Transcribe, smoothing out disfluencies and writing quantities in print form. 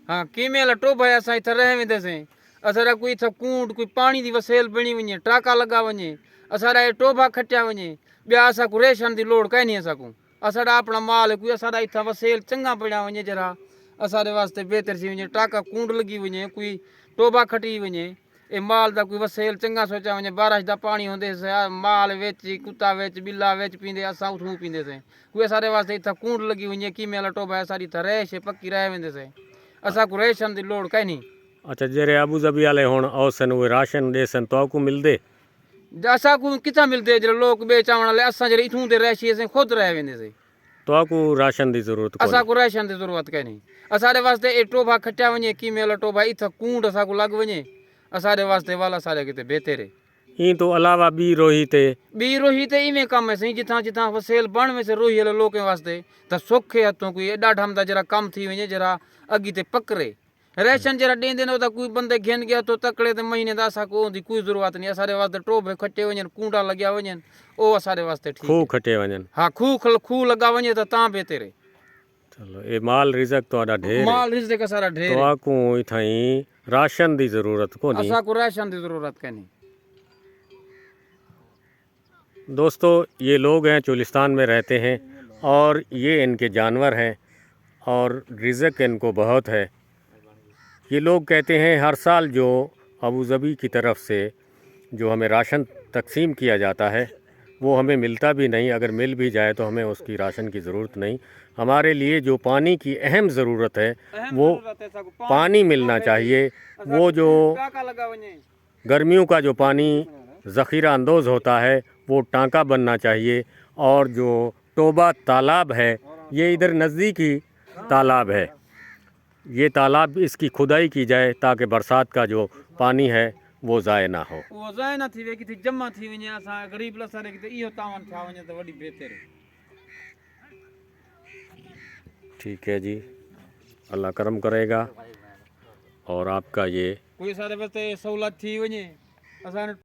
हाँ कीमें टोभा असां इथे रह वेंदासीं। असां कोई इथे कूंड कोई पानी की वसेल बणी वञे टाका लगा वञे असां टोभा खटिया वञे ॿिया असां को रेशन की लोड़ कान्हे असां असां अपना माल कोई असां इथां वसेल चङा पड़ा वञे जरा असां वास्ते बेहतर थी वञे टाका कूंड लगी वञे कोई टोभा खटी वञे ए माल का कोई वसेल चंगा सोचा वञे बारिश का पानी होंदे माल वेच कुत्ता वेच बिल्ला वेच पींदे असां उठूं पींदेसीं कोई असां वास्ते इथां कूंड लगी वञे कीमें टोभा असां इथां रह पक्की रह वेंदेसीं असां को रेशन की लोड़ कान्हे। अच्छा जेरे अबू धाबी वाले हुण औसन उहे राशन देसन तो आपको मिलदे असां को किथां मिलदे जो लोग बे चावण ले असां जरे इथूं ते रहसी असां खुद रह वेंदेसीं तो आपको राशन की जरूरत असां को राशन की जरूरत कान्हे असां वास्ते ए टोभा खटिया वञे कीमें टोभा इथां कूंड असां को लग वञे असां वास्ते वाल असां किते बेहतर है। ई तो अलावा बी रोही ते इवें कम है सही जिथां जिथां वसेल बण में से रोही वाले लोगों वास्ते त सुखे हथों कोई एडा ठाम जरा कम थी वञे जरा अॻिते पकड़े रेशन जरा ॾींदे न त कोई बंदे घेन गया तो तकड़े ते महीने त असां को कोई ज़रूरत नहीं असां वास्ते टोभे खटे वञनि कूंडा लॻिया वञनि ओ असां वास्ते ठीक खूह खटे वञनि हाँ खूह लगा वञे त तां बेहतर है। चलो ये माल रिजक तो ढेर माल रिज़्क़ असां ढेर तो आपको इथाई राशन की जरूरत को नहीं असां को राशन की जरूरत कान्हे। दोस्तों ये लोग हैं चोलिस्तान में रहते हैं और ये इनके जानवर हैं और रिज़क इनको बहुत है। ये लोग कहते हैं हर साल जो अबू धाबी की तरफ से जो हमें राशन तकसीम किया जाता है वो हमें मिलता भी नहीं, अगर मिल भी जाए तो हमें उसकी राशन की ज़रूरत नहीं। हमारे लिए जो पानी की अहम ज़रूरत है वो पानी मिलना चाहिए। वो जो गर्मियों का जो पानी ज़ख़ीरा अंदोज़ होता है वो टांका बनना चाहिए और जो टोबा तालाब है ये इधर नज़दीकी तालाब है, ये तालाब इसकी खुदाई की जाए ताकि बरसात का जो पानी है वो ज़ाय ना हो। वो ज़ाय ना थी वे किथे जमा थी वञे असां गरीब लसारे किथे इहो तावन थिया वञे त वॾी बेहतर है। ठीक है जी, अल्लाह करम करेगा और आपका ये कोई सारे वास्ते सहूलत थी वञे असां